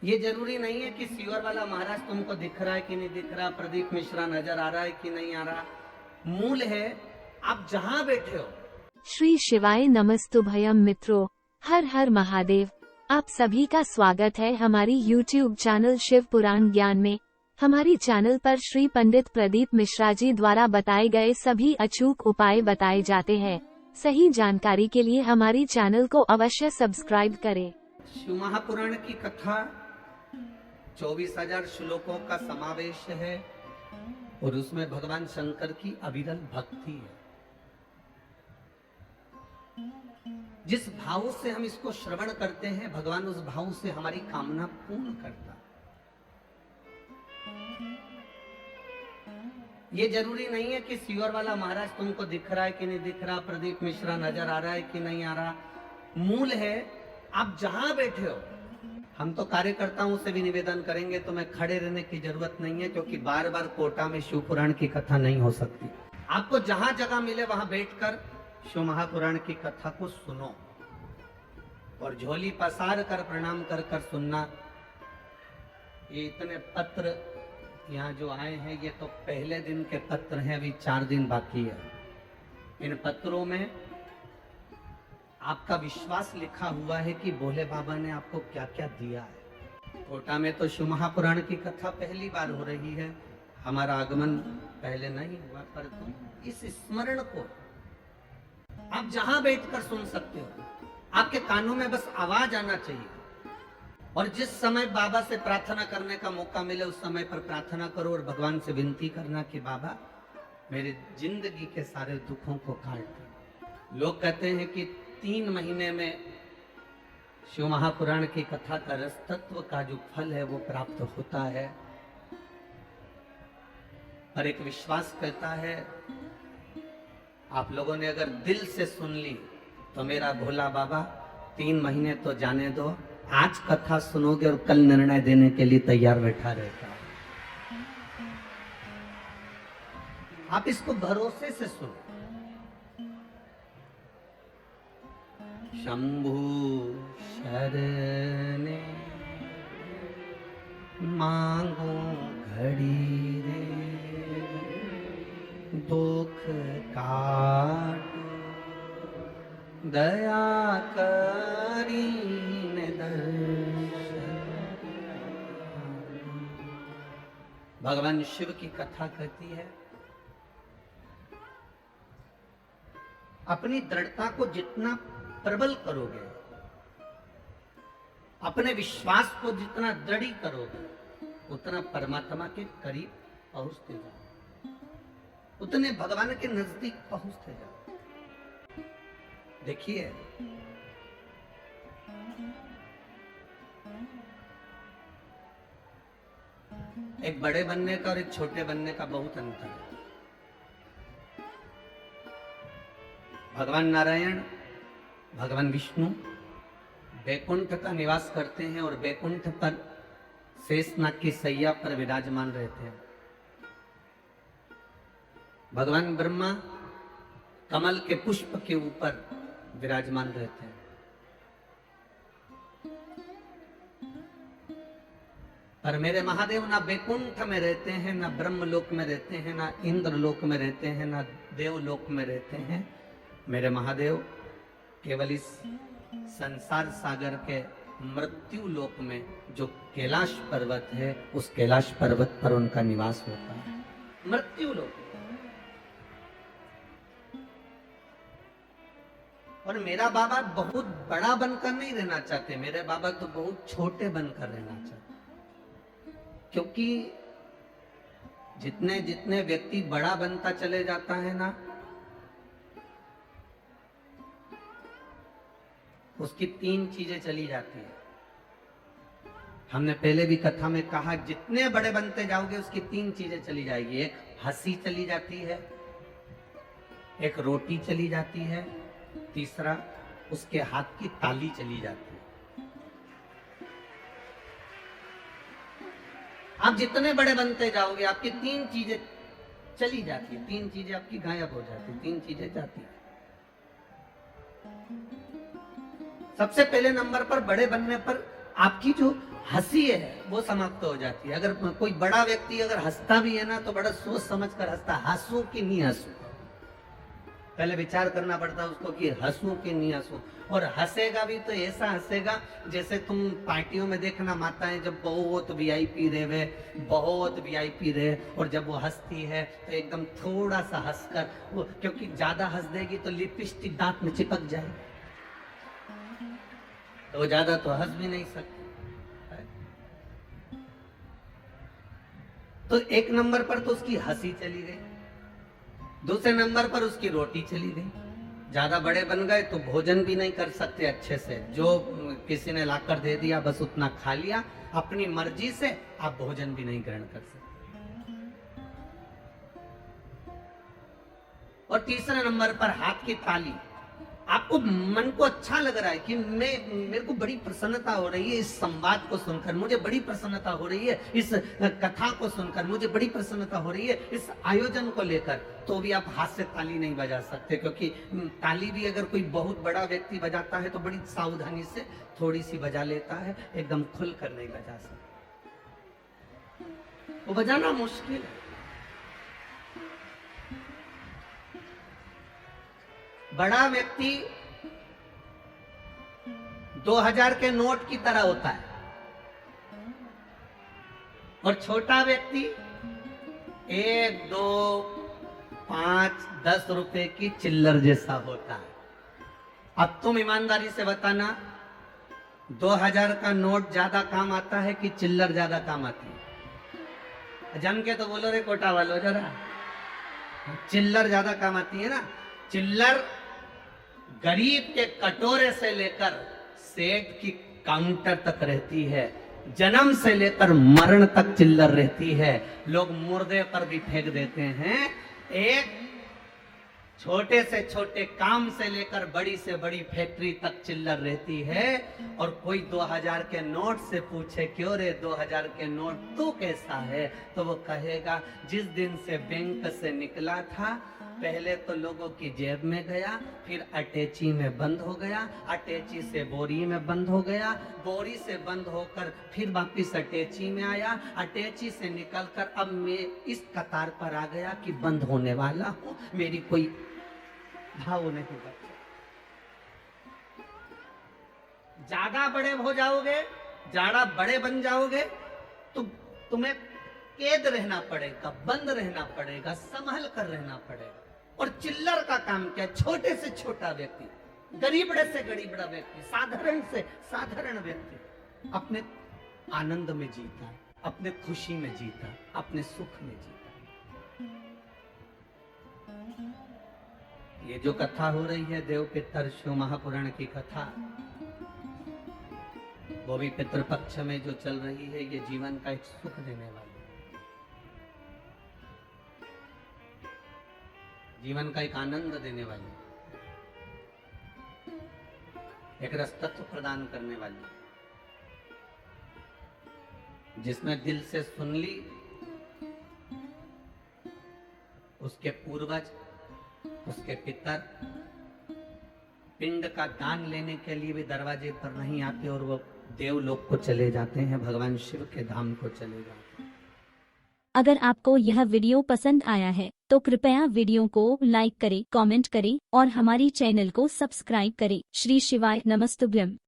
ये जरूरी नहीं है कि सीवर वाला महाराज तुमको दिख रहा है कि नहीं दिख रहा, प्रदीप मिश्रा नजर आ रहा है कि नहीं आ रहा। मूल है आप जहां बैठे हो। श्री शिवाय नमस्तुभयम मित्रों, हर हर महादेव। आप सभी का स्वागत है हमारी YouTube चैनल शिव पुराण ज्ञान में। हमारी चैनल पर श्री पंडित प्रदीप मिश्रा जी द्वारा बताए गए सभी अचूक उपाय बताए जाते हैं। सही जानकारी के लिए हमारी चैनल को अवश्य सब्सक्राइब करें। शिव महापुराण की कथा 24,000 श्लोकों का समावेश है और उसमें भगवान शंकर की अविरल भक्ति है। जिस भाव से हम इसको श्रवण करते हैं, भगवान उस भाव से हमारी कामना पूर्ण करता। ये जरूरी नहीं है कि सीवर वाला महाराज तुमको दिख रहा है कि नहीं दिख रहा, प्रदीप मिश्रा नजर आ रहा है कि नहीं आ रहा। मूल है आप जहां बैठे हो। हम तो कार्यकर्ताओं से भी निवेदन करेंगे, तो मैं खड़े रहने की जरूरत नहीं है, क्योंकि बार बार कोटा में शिव पुराण की कथा नहीं हो सकती। आपको जहां जगह मिले वहां बैठकर शिव महापुराण की कथा को सुनो और झोली पसार कर प्रणाम कर कर सुनना। ये इतने पत्र यहाँ जो आए हैं, ये तो पहले दिन के पत्र हैं, अभी 4 दिन बाकी है। इन पत्रों में आपका विश्वास लिखा हुआ है कि भोले बाबा ने आपको क्या क्या दिया है। कोटा में तो शिव महापुराण की कथा पहली बार हो रही है, हमारा आगमन पहले नहीं हुआ, परंतु इस स्मरण को आप जहां बैठकर सुन सकते हो। आपके कानों में बस आवाज आना चाहिए, और जिस समय बाबा से प्रार्थना करने का मौका मिले उस समय पर प्रार्थना करो और भगवान से विनती करना कि बाबा मेरे जिंदगी के सारे दुखों को काट दो। लोग कहते हैं कि 3 महीने में शिव महापुराण की कथा का रस तत्व का जो फल है वो प्राप्त होता है, पर एक विश्वास कहता है आप लोगों ने अगर दिल से सुन ली तो मेरा भोला बाबा 3 महीने तो जाने दो, आज कथा सुनोगे और कल निर्णय देने के लिए तैयार बैठा रहता है। आप इसको भरोसे से सुनो। शंभु शरणे मांगो घड़ी रे, दुख काट दया करी भगवान शिव की कथा कहती है अपनी दृढ़ता को जितना प्रबल करोगे, अपने विश्वास को जितना दृढ़ करोगे, उतना परमात्मा के करीब पहुंचते जाओ, उतने भगवान के नजदीक पहुंचते जाओ। देखिए एक बड़े बनने का और एक छोटे बनने का बहुत अंतर है। भगवान नारायण, भगवान विष्णु बैकुंठ का निवास करते हैं और बैकुंठ पर शेषनाग की सैया पर विराजमान रहते हैं। भगवान ब्रह्मा कमल के पुष्प के ऊपर विराजमान रहते हैं। पर मेरे महादेव ना बैकुंठ में रहते हैं, ना ब्रह्मलोक में रहते हैं, ना इंद्र लोक में रहते हैं, ना देवलोक में रहते हैं। मेरे महादेव केवल इस संसार सागर के मृत्यु लोक में जो कैलाश पर्वत है, उस कैलाश पर्वत पर उनका निवास होता है। मृत्यु लोक। और मेरा बाबा बहुत बड़ा बनकर नहीं रहना चाहते, मेरे बाबा तो बहुत छोटे बनकर रहना चाहते, क्योंकि जितने जितने व्यक्ति बड़ा बनता चले जाता है ना, उसकी 3 चीजें चली जाती है। हमने पहले भी कथा में कहा, जितने बड़े बनते जाओगे उसकी 3 चीजें चली जाएगी। एक हंसी चली जाती है, एक रोटी चली जाती है, तीसरा उसके हाथ की ताली चली जाती है। आप जितने बड़े बनते जाओगे आपकी 3 चीजें चली जाती है, 3 चीजें आपकी गायब हो जाती, 3 चीजें जाती है। सबसे पहले नंबर पर बड़े बनने पर आपकी जो हंसी है वो समाप्त हो जाती है। अगर कोई बड़ा व्यक्ति अगर हंसता भी है ना तो बड़ा सोच समझ कर हंसता, हंसू कि नहीं हंसू, पहले विचार करना पड़ता है उसको कि हंसू कि नहीं हंसू। और हंसेगा भी तो ऐसा हंसेगा जैसे तुम पार्टियों में देखना, माताएं जब बहुत वीआईपी रहे, बहुत वीआईपी रहे, और जब वो हंसती है तो एकदम थोड़ा सा हंसकर वो, क्योंकि ज्यादा हंस देगी तो लिपस्टिक दांत में चिपक जाएगी, तो वो ज्यादा तो हंस भी नहीं सकती। तो एक नंबर पर तो उसकी हंसी चली गई, दूसरे नंबर पर उसकी रोटी चली गई। ज्यादा बड़े बन गए तो भोजन भी नहीं कर सकते अच्छे से, जो किसी ने लाकर दे दिया बस उतना खा लिया, अपनी मर्जी से आप भोजन भी नहीं ग्रहण कर सकते। और तीसरे नंबर पर हाथ की ताली, आपको मन को अच्छा लग रहा है कि मेरे को बड़ी प्रसन्नता हो रही है इस संवाद को सुनकर, मुझे बड़ी प्रसन्नता हो रही है इस कथा को सुनकर, मुझे बड़ी प्रसन्नता हो रही है इस आयोजन को लेकर, तो भी आप हाथ से ताली नहीं बजा सकते, क्योंकि ताली भी अगर कोई बहुत बड़ा व्यक्ति बजाता है तो बड़ी सावधानी से थोड़ी सी बजा लेता है, एकदम खुलकर नहीं बजा सकता, वो बजाना मुश्किल है। बड़ा व्यक्ति 2000 के नोट की तरह होता है और छोटा व्यक्ति 1, 2, 5, 10 रुपए की चिल्लर जैसा होता है। अब तुम ईमानदारी से बताना, 2000 का नोट ज्यादा काम आता है कि चिल्लर ज्यादा काम आती है? जम के तो बोलो रे कोटा वालों जरा, चिल्लर ज्यादा काम आती है ना। चिल्लर गरीब के कटोरे से लेकर सेठ की काउंटर तक रहती है, जन्म से लेकर मरण तक चिल्लर रहती है। लोग मुर्दे पर भी फेंक देते हैं। एक छोटे से छोटे काम से लेकर बड़ी से बड़ी फैक्ट्री तक चिल्लर रहती है। और कोई 2000 के नोट से पूछे क्यों रे 2000 के नोट तू कैसा है, तो वो कहेगा जिस दिन से बैंक से निकला था पहले तो लोगों की जेब में गया, फिर अटैची में बंद हो गया, अटैची से बोरी में बंद हो गया, बोरी से बंद होकर फिर वापिस अटैची में आया, अटैची से निकलकर अब मैं इस कतार पर आ गया कि बंद होने वाला हूं, मेरी कोई भाव नहीं बचा। ज्यादा बड़े हो जाओगे, ज्यादा बड़े बन जाओगे तो तुम्हें कैद रहना पड़ेगा, बंद रहना पड़ेगा, संभल कर रहना पड़ेगा। और चिल्लर का काम क्या है? छोटे से छोटा व्यक्ति, गरीबड़े से गरीबड़ा व्यक्ति, साधारण से साधारण व्यक्ति अपने आनंद में जीता, अपने खुशी में जीता, अपने सुख में जीता। ये जो कथा हो रही है देव पितर शिव महापुराण की कथा, वो भी पितृपक्ष में जो चल रही है, ये जीवन का एक सुख देने वाली, जीवन का एक आनंद देने वाली, एक रसतत्व प्रदान करने वाली, जिसमें दिल से सुन ली, उसके पूर्वज, उसके पितर पिंड का दान लेने के लिए भी दरवाजे पर नहीं आते और वो देवलोक को चले जाते हैं, भगवान शिव के धाम को चले जाते हैं। अगर आपको यह वीडियो पसंद आया है तो कृपया वीडियो को लाइक करें, कमेंट करें और हमारी चैनल को सब्सक्राइब करें। श्री शिवाय नमस्तुभ्यम।